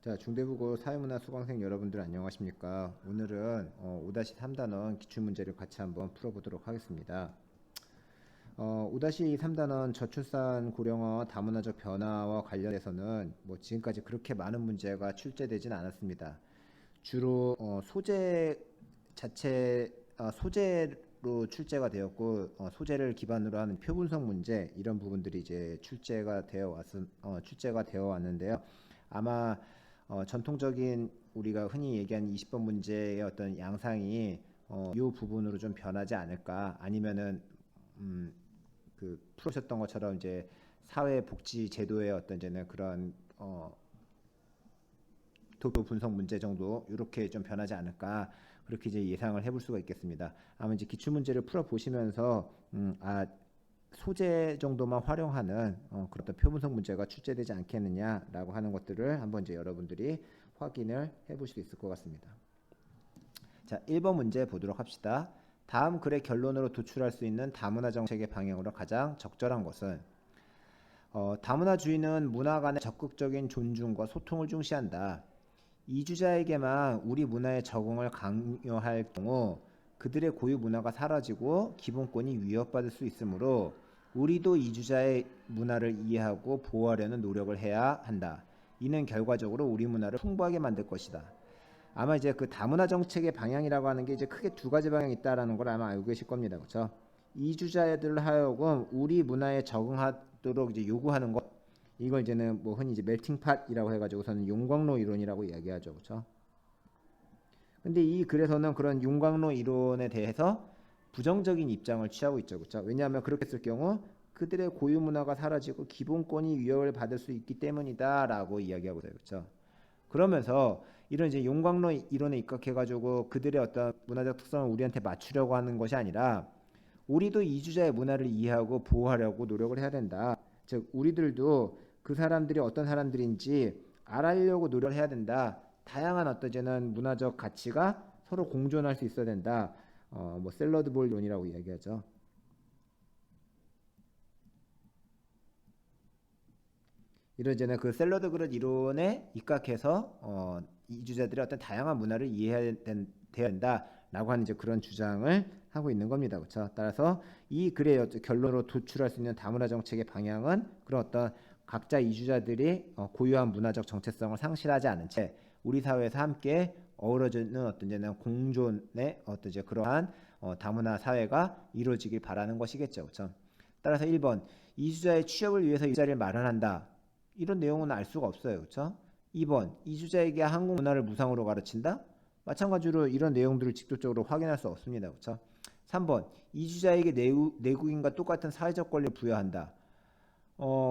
자, 중대국어 사회문화 수강생 여러분들 안녕하십니까? 오늘은 5-3단원 기출문제를 같이 한번 풀어보도록 하겠습니다. 5-3단원 저출산 고령화 다문화적 변화와 관련해서는 지금까지 그렇게 많은 문제가 출제되진 않았습니다. 주로 소재 자체 소재로 출제가 되었고 소재를 기반으로 하는 표분석 문제 이런 부분들이 이제 출제가 되어 왔는데요. 아마 전통적인 우리가 흔히 얘기하는 20번 문제의 어떤 양상이 이 부분으로 좀 변하지 않을까, 아니면은 풀으셨던 것처럼 이제 사회복지 제도의 어떤 이제는 그런 도표 분석 문제 정도 이렇게 좀 변하지 않을까, 그렇게 이제 예상을 해볼 수가 있겠습니다. 아마 이제 기출 문제를 풀어 보시면서 소재 정도만 활용하는 그런 어떤 표분석 문제가 출제되지 않겠느냐라고 하는 것들을 한번 이제 여러분들이 확인을 해볼 수 있을 것 같습니다. 자, 1번 문제 보도록 합시다. 다음 글의 결론으로 도출할 수 있는 다문화 정책의 방향으로 가장 적절한 것은 다문화주의는 문화 간의 적극적인 존중과 소통을 중시한다. 이주자에게만 우리 문화에 적응을 강요할 경우 그들의 고유 문화가 사라지고 기본권이 위협받을 수 있으므로 우리도 이주자의 문화를 이해하고 보호하려는 노력을 해야 한다. 이는 결과적으로 우리 문화를 풍부하게 만들 것이다. 아마 이제 그 다문화 정책의 방향이라고 하는 게 이제 크게 두 가지 방향이 있다라는 걸 아마 알고 계실 겁니다. 그렇죠? 이주자들 하여금 우리 문화에 적응하도록 이제 요구하는 것, 이걸 이제는 흔히 이제 멜팅팟이라고 해가지고서는 용광로 이론이라고 이야기하죠. 그렇죠? 근데 이 글에서는 그런 용광로 이론에 대해서 부정적인 입장을 취하고 있죠. 그렇죠? 왜냐하면 그렇게 했을 경우 그들의 고유 문화가 사라지고 기본권이 위협을 받을 수 있기 때문이다라고 이야기하고 있어요. 그렇죠? 그러면서 이런 이제 용광로 이론에 입각해가지고 그들의 어떤 문화적 특성을 우리한테 맞추려고 하는 것이 아니라 우리도 이주자의 문화를 이해하고 보호하려고 노력을 해야 된다. 즉 우리들도 그 사람들이 어떤 사람들인지 알아려고 노력을 해야 된다. 다양한 어떤 이제는 문화적 가치가 서로 공존할 수 있어야 된다. 샐러드 볼 이론이라고 이야기하죠. 이런 이제는 그 샐러드 그릇 이론에 입각해서 이주자들의 어떤 다양한 문화를 이해해야 된다라고 하는 이제 그런 주장을 하고 있는 겁니다. 그렇죠? 따라서 이 글의 결론으로 도출할 수 있는 다문화 정책의 방향은 그런 어떤 각자 이주자들이 고유한 문화적 정체성을 상실하지 않은 채 우리 사회에서 함께 어우러지는 어떤 이제는 공존의 어떤 이제 그러한 다문화 사회가 이루어지길 바라는 것이겠죠. 그렇죠? 따라서 1번 이주자의 취업을 위해서 일자리를 마련한다. 이런 내용은 알 수가 없어요. 그렇죠? 2번 이주자에게 한국 문화를 무상으로 가르친다. 마찬가지로 이런 내용들을 직접적으로 확인할 수 없습니다. 그렇죠? 3번 이주자에게 내국인과 똑같은 사회적 권리를 부여한다.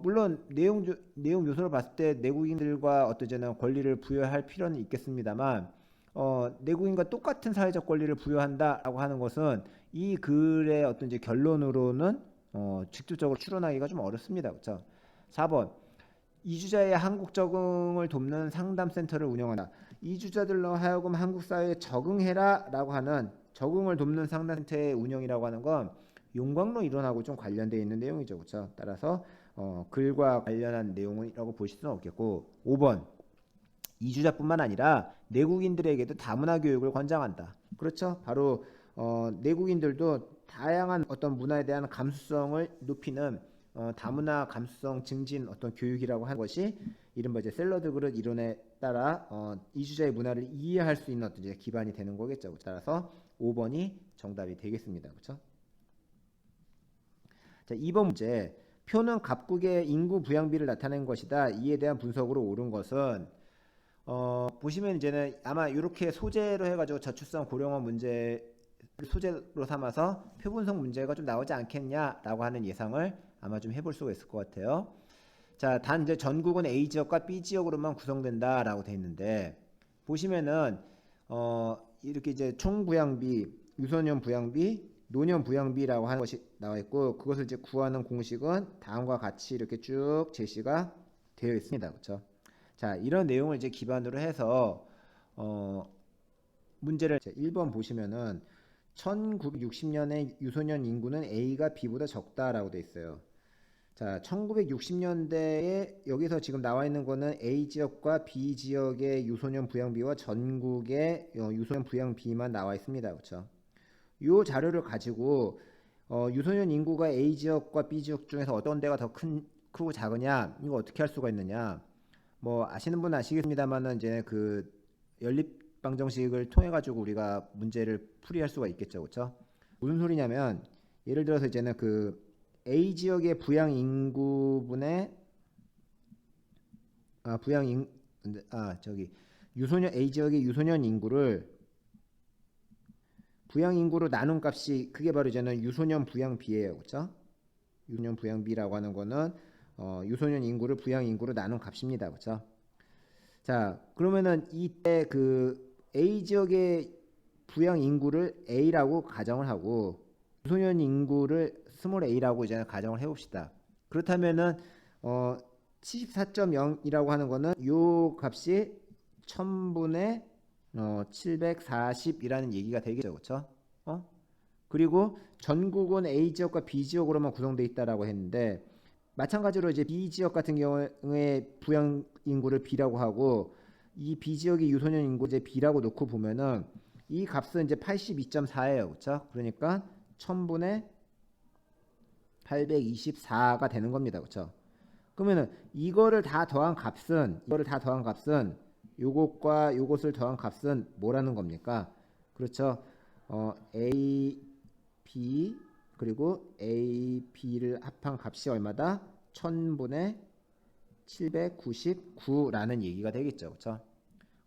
물론 내용 요소를 봤을 때 내국인들과 어떤 저는 권리를 부여할 필요는 있겠습니다만 내국인과 똑같은 사회적 권리를 부여한다라고 하는 것은 이 글의 어떤 이제 결론으로는 직접적으로 추론하기가 좀 어렵습니다. 그렇죠? 4번 이주자의 한국 적응을 돕는 상담센터를 운영한다. 이주자들로 하여금 한국 사회에 적응해라라고 하는 적응을 돕는 상담센터의 운영이라고 하는 건 용광로 이론하고 좀 관련되어 있는 내용이죠. 그렇죠? 따라서 글과 관련한 내용이라고 보실 수는 없겠고 5번 이주자뿐만 아니라 내국인들에게도 다문화 교육을 권장한다. 그렇죠? 바로 내국인들도 다양한 어떤 문화에 대한 감수성을 높이는 다문화 감수성 증진 어떤 교육이라고 하는 것이 이른바 이제 샐러드 그릇 이론에 따라 이주자의 문화를 이해할 수 있는 어떤 이제 기반이 되는 거겠죠. 따라서 5번이 정답이 되겠습니다. 그렇죠? 자, 2번 문제. 표는 갑국의 인구 부양비를 나타낸 것이다. 이에 대한 분석으로 옳은 것은 보시면 이제는 아마 이렇게 소재로 해가지고 저출산 고령화 문제 소재로 삼아서 표분석 문제가 좀 나오지 않겠냐라고 하는 예상을 아마 좀 해볼 수가 있을 것 같아요. 자, 단 이제 전국은 A 지역과 B 지역으로만 구성된다라고 돼 있는데 보시면은 이렇게 이제 총 부양비, 유소년 부양비, 노년 부양비라고 하는 것이 나와 있고 그것을 이제 구하는 공식은 다음과 같이 이렇게 쭉 제시가 되어 있습니다. 그렇죠? 자, 이런 내용을 이제 기반으로 해서 문제를 1번 보시면은 1960년에 유소년 인구는 A가 B보다 적다라고 돼 있어요. 자, 1960년대에 여기서 지금 나와 있는 거는 A 지역과 B 지역의 유소년 부양비와 전국의 유소년 부양비만 나와 있습니다. 그렇죠? 이 자료를 가지고 유소년 인구가 A 지역과 B 지역 중에서 어떤 데가 더 크고 작으냐 이거 어떻게 할 수가 있느냐. 뭐 아시는 분은 아시겠습니다만은 이제 그 연립 방정식을 통해 가지고 우리가 문제를 풀이할 수가 있겠죠. 그렇죠? 무슨 소리냐면 예를 들어서 이제는 그 A 지역의 부양 인구분의 유소년 A 지역의 유소년 인구를 부양 인구로 나눈 값이 그게 바로 이제는 유소년 부양비예요. 그렇죠? 유소년 부양비라고 하는 거는 유소년 인구를 부양 인구로 나눈 값입니다. 그렇죠? 자, 그러면은 이때 그 A 지역의 부양 인구를 A라고 가정을 하고 유소년 인구를 스몰 a라고 이제 가정을 해봅시다. 그렇다면은 74.0이라고 하는 거는 요 값이 1000분의 740이라는 얘기가 되겠죠. 그렇죠? 그리고 전국은 A 지역과 B 지역으로만 구성되어 있다라고 했는데 마찬가지로 이제 B 지역 같은 경우에 부양 인구를 B라고 하고 이 B 지역의 유소년 인구 이제 B라고 놓고 보면은 이 값은 이제 82.4예요. 그렇죠? 그러니까 1000분의 824가 되는 겁니다. 그렇죠? 그러면은 이거를 다 더한 값은 요것과 요것을 더한 값은 뭐라는 겁니까? 그렇죠? A, B 그리고 A, B를 합한 값이 얼마다? 1000분의 799라는 얘기가 되겠죠. 그렇죠?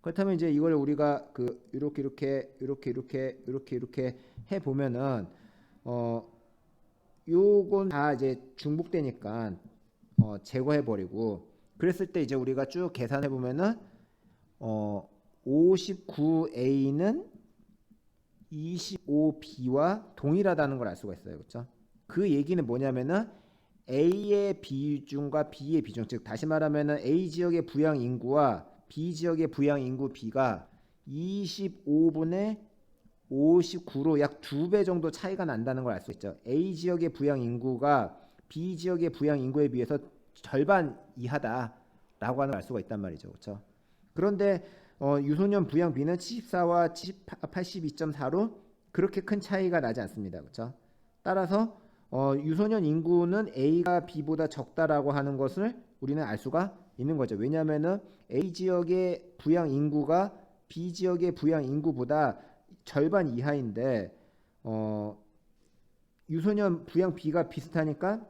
그렇다면 이제 이걸 우리가 그 이렇게 해 보면은 요건 다 이제 중복되니까 제거해 버리고 그랬을 때 이제 우리가 쭉 계산해 보면은 59A는 25B와 동일하다는 걸 알 수가 있어요. 그렇죠? 그 얘기는 뭐냐면은 A의 비중과 B의 비중, 즉 다시 말하면은 A 지역의 부양 인구와 B 지역의 부양 인구 B가 25분의 59로 약 2배 정도 차이가 난다는 걸 알 수 있죠. A 지역의 부양 인구가 B 지역의 부양 인구에 비해서 절반 이하다라고 하는 걸 알 수가 있단 말이죠. 그렇죠? 그런데 유소년 부양비는 74와 82.4로 그렇게 큰 차이가 나지 않습니다. 그렇죠? 따라서 유소년 인구는 A가 B보다 적다라고 하는 것을 우리는 알 수가 있는 거죠. 왜냐하면은 A 지역의 부양 인구가 B 지역의 부양 인구보다 절반 이하인데 유소년 부양비가 비슷하니까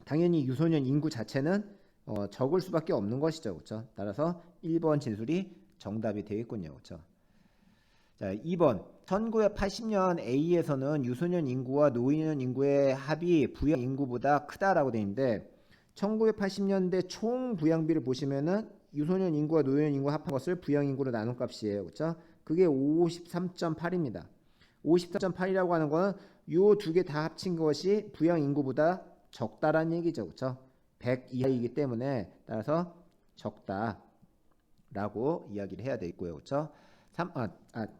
당연히 유소년 인구 자체는 적을 수밖에 없는 것이죠. 그렇죠? 따라서 1번 진술이 정답이 되겠군요. 그렇죠? 자, 2번 1980년 A에서는 유소년 인구와 노인년 인구의 합이 부양 인구보다 크다라고 되어 있는데 1980년대 총 부양비를 보시면은 유소년 인구와 노인년 인구 합한 것을 부양 인구로 나눈 값이에요. 그렇죠? 그게 53.8입니다. 53.8이라고 하는 거는 요 두 개 다 합친 것이 부양 인구보다 적다라는 얘기죠. 그렇죠? 100 이하이기 때문에 따라서 적다라고 이야기를 해야 되겠고요. 그렇죠?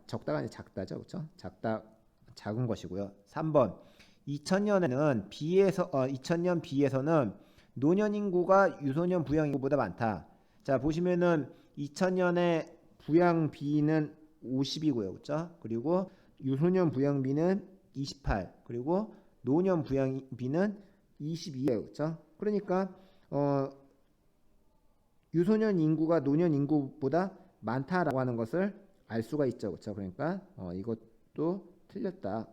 적다가 아니라 작다죠. 그렇죠? 작은 것이고요. 3번 2000년에는 2000년 B에서는 노년 인구가 유소년 부양 인구보다 많다. 자, 보시면은 2000년에 부양비는 50이고요. 그렇죠? 그리고 유소년 부양비는 28. 그리고 노년 부양비는 22예요. 그렇죠? 그러니까 유소년 인구가 노년 인구보다 많다라고 하는 것을 알 수가 있죠. 그렇죠? 그러니까 이것도 틀렸다.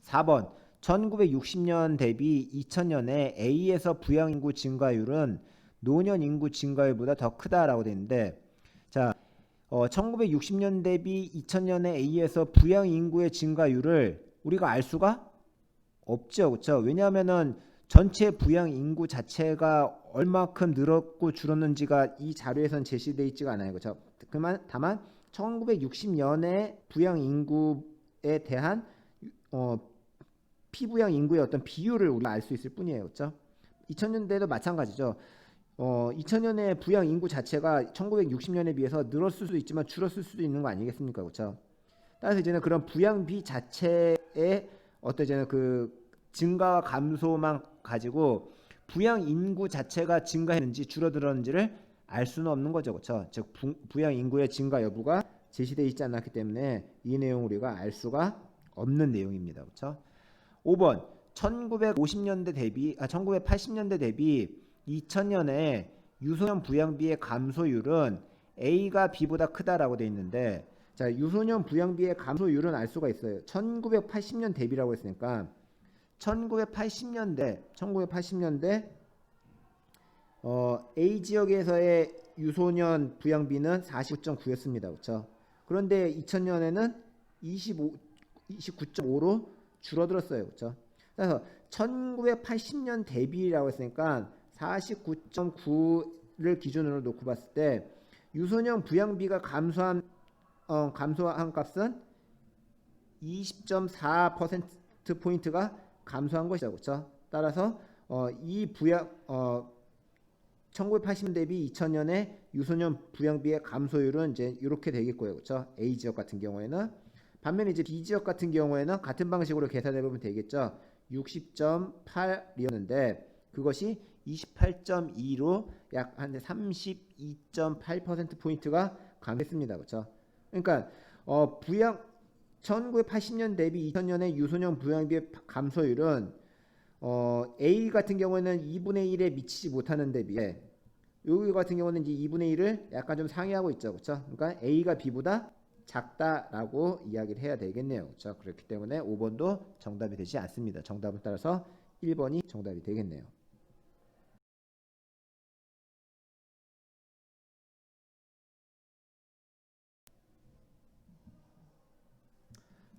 4번 1960년 대비 2000년에 A에서 부양 인구 증가율은 노년 인구 증가율보다 더 크다라고 되는데, 자, 1960년 대비 2000년에 A에서 부양 인구의 증가율을 우리가 알 수가 없죠. 그렇죠? 왜냐하면은 전체 부양 인구 자체가 얼마큼 늘었고 줄었는지가 이 자료에선 제시되어 있지가 않아요. 그렇죠? 다만 1960년에 부양 인구에 대한 피부양 인구의 어떤 비율을 우리가 알 수 있을 뿐이에요. 그렇죠? 2000년대도 마찬가지죠. 2000년에 부양 인구 자체가 1960년에 비해서 늘었을 수도 있지만 줄었을 수도 있는 거 아니겠습니까? 그렇죠? 따라서 이제는 그런 부양비 자체의 어떤 이제는 그 증가와 감소만 가지고 부양 인구 자체가 증가했는지 줄어들었는지를 알 수는 없는 거죠. 그렇죠? 즉 부양 인구의 증가 여부가 제시되어 있지 않았기 때문에 이 내용을 우리가 알 수가 없는 내용입니다. 그렇죠? 5번 1980년대 대비 2000년에 유소년 부양비의 감소율은 A가 B보다 크다라고 되어 있는데, 자, 유소년 부양비의 감소율은 알 수가 있어요. 1980년 대비라고 했으니까 1980년대 A 지역에서의 유소년 부양비는 49.9였습니다. 그렇죠? 그런데 2000년에는 29.5로 줄어들었어요. 그렇죠? 그래서 1980년 대비라고 했으니까 49.9를 기준으로 놓고 봤을 때 유소년 부양비가 감소한 값은 20.4% 포인트가 감소한 것이죠. 그렇죠? 따라서 이 1980년 대비 2000년에 유소년 부양비의 감소율은 이제 이렇게 되겠고요. 그렇죠? A 지역 같은 경우에는. 반면에 이제 B 지역 같은 경우에는 같은 방식으로 계산해 보면 되겠죠. 60.8이었는데 그것이 28.2로 약 한 32.8% 포인트가 감소했습니다. 그렇죠? 그러니까 1980년 대비 2000년의 유소년 부양비의 감소율은 A 같은 경우에는 2분의 1에 미치지 못하는 데 비해 여기 같은 경우는 이제 2분의 1을 약간 좀 상회하고 있죠. 그렇죠? 그러니까 A가 B보다 작다라고 이야기를 해야 되겠네요. 그렇죠? 그렇기 때문에 5번도 정답이 되지 않습니다. 정답을 따라서 1번이 정답이 되겠네요.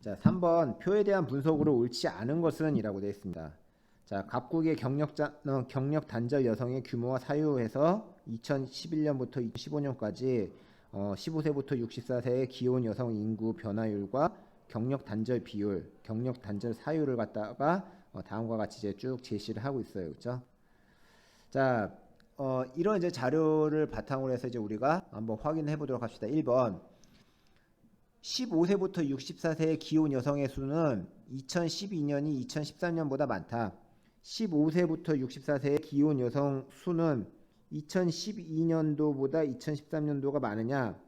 자, 3번 표에 대한 분석으로 옳지 않은 것은 이라고 되어 있습니다. 자, 각국의 경력 단절 여성의 규모와 사유에서 2011년부터 2015년까지 15세부터 64세의 기혼 여성 인구 변화율과 경력 단절 비율, 경력 단절 사유를 갖다가 다음과 같이 이제 쭉 제시를 하고 있어요. 그렇죠? 자, 이런 이제 자료를 바탕으로 해서 이제 우리가 한번 확인해 보도록 합시다. 1번 15세부터 64세의 기혼 여성의 수는 2012년이 2013년보다 많다. 15세부터 64세의 기혼 여성 수는 2012년도보다 2013년도가 많으냐?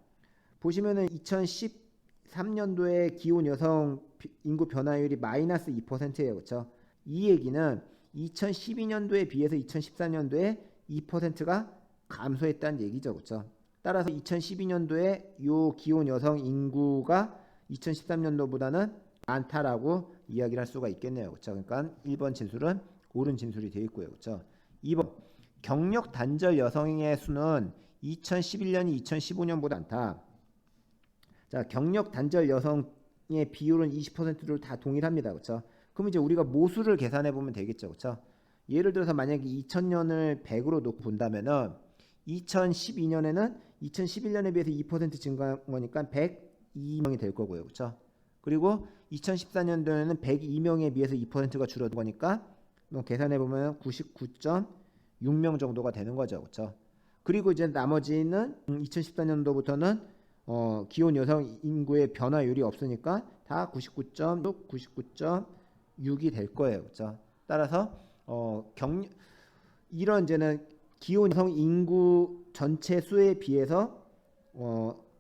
보시면은 2013년도에 기혼 여성 인구 변화율이 마이너스 2%예요. 그렇죠? 이 얘기는 2012년도에 비해서 2014년도에 2%가 감소했다는 얘기죠. 그렇죠? 따라서 2012년도에 요 기혼 여성 인구가 2013년도보다는 많다라고 이야기를 할 수가 있겠네요. 그렇죠? 그러니까 1번 진술은 옳은 진술이 되어 있고요. 그렇죠? 2번 경력 단절 여성의 수는 2011년이 2015년보다 많다. 자, 경력 단절 여성의 비율은 20%를 다 동일합니다. 그렇죠? 그럼 이제 우리가 모수를 계산해 보면 되겠죠. 그렇죠? 예를 들어서 만약에 2000년을 100으로 놓고 본다면은 2012년에는 2011년에 비해서 2% 증가한 거니까 102명이 될 거고요. 그렇죠? 그리고 2014년도에는 102명에 비해서 2%가 줄어든 거니까 계산해 보면 99.6명 정도가 되는 거죠. 그렇죠? 그리고 이제 나머지는 2014년도부터는 기혼 여성 인구의 변화율이 없으니까 다 99.6, 99.6이 될 거예요. 그렇죠? 따라서 이런 이제는 기혼 여성 인구 전체 수에 비해서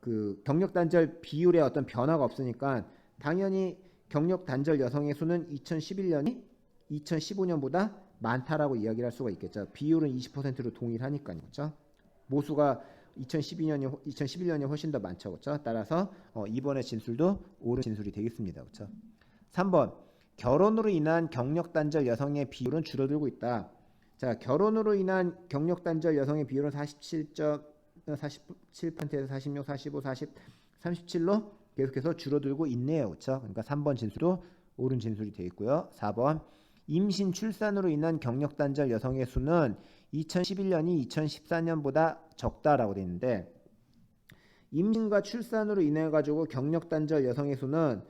그 경력 단절 비율의 어떤 변화가 없으니까 당연히 경력 단절 여성의 수는 2011년이 2015년보다 많다라고 이야기를 할 수가 있겠죠. 비율은 20%로 동일하니까요. 그렇죠? 모수가 2011년이 훨씬 더 많죠. 그렇죠? 따라서 이번의 진술도 옳은 진술이 되겠습니다. 그렇죠? 3번 결혼으로 인한 경력 단절 여성의 비율은 줄어들고 있다. 자, 결혼으로 인한 경력 단절 여성의 비율은 47.47%에서 46, 45, 40, 37로 계속해서 줄어들고 있네요. 그렇죠? 그러니까 3번 진술도 옳은 진술이 되어 있고요. 4번 임신 출산으로 인한 경력 단절 여성의 수는 2011년이 2014년보다 적다라고 되어 있는데 임신과 출산으로 인해 가지고 경력 단절 여성의 수는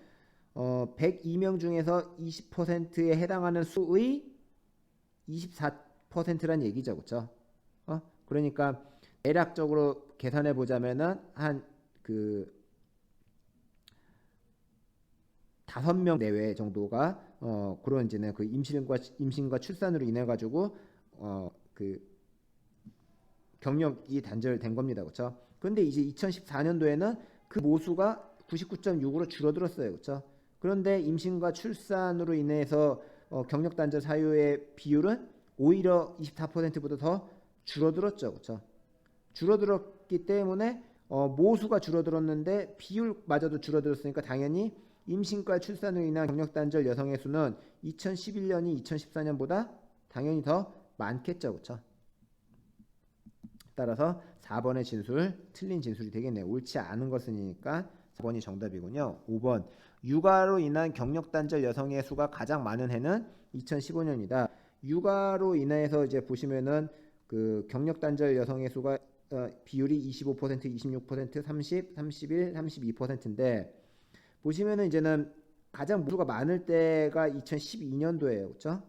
102명 중에서 20%에 해당하는 수의 24%란 얘기죠. 그렇죠? 그러니까 대략적으로 계산해 보자면은 한 그 5명 내외 정도가 그런 이제는 그 임신과 출산으로 인해 가지고 그 경력이 단절된 겁니다. 그렇죠? 그런데 이제 2014년도에는 그 모수가 99.6으로 줄어들었어요. 그렇죠? 그런데 임신과 출산으로 인해서 경력 단절 사유의 비율은 오히려 24%보다 더 줄어들었죠. 그렇죠? 줄어들었기 때문에 모수가 줄어들었는데 비율마저도 줄어들었으니까 당연히 임신과 출산으로 인한 경력 단절 여성의 수는 2011년이 2014년보다 당연히 더 많겠죠. 그렇죠? 따라서 4번의 진술 틀린 진술이 되겠네요. 옳지 않은 것은이니까 4번이 정답이군요. 5번 육아로 인한 경력 단절 여성의 수가 가장 많은 해는 2015년이다. 육아로 인해서 이제 보시면은 그 경력 단절 여성의 수가 비율이 25%, 26%, 30, 31, 32%인데 보시면은 이제는 가장 모수가 많을 때가 2012년도예요. 그렇죠?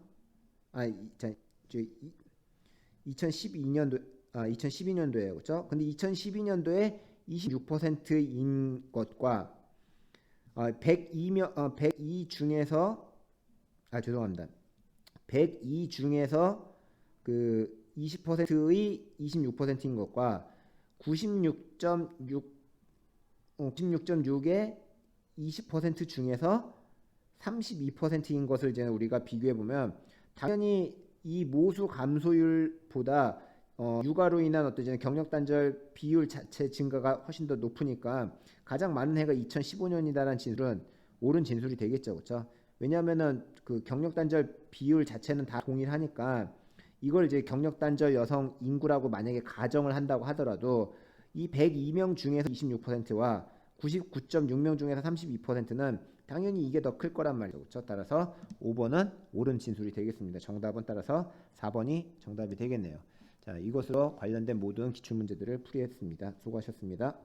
2012년도 2012년도예요. 그렇죠? 근데 2012년도에 26%인 것과 102 중에서 죄송합니다. 102 중에서 그 20%의 26%인 것과 96.6의 20% 중에서 32%인 것을 이제 우리가 비교해 보면 당연히 이 모수 감소율보다 육아로 인한 어떤 이제 경력 단절 비율 자체 증가가 훨씬 더 높으니까 가장 많은 해가 2015년이다라는 진술은 옳은 진술이 되겠죠. 그렇죠? 왜냐하면은 그 경력 단절 비율 자체는 다 동일하니까 이걸 이제 경력 단절 여성 인구라고 만약에 가정을 한다고 하더라도 이 102명 중에서 26%와 99.6명 중에서 32%는 당연히 이게 더 클 거란 말이죠. 그렇죠? 따라서 5번은 옳은 진술이 되겠습니다. 정답은 따라서 4번이 정답이 되겠네요. 자, 이것으로 관련된 모든 기출문제들을 풀이했습니다. 수고하셨습니다.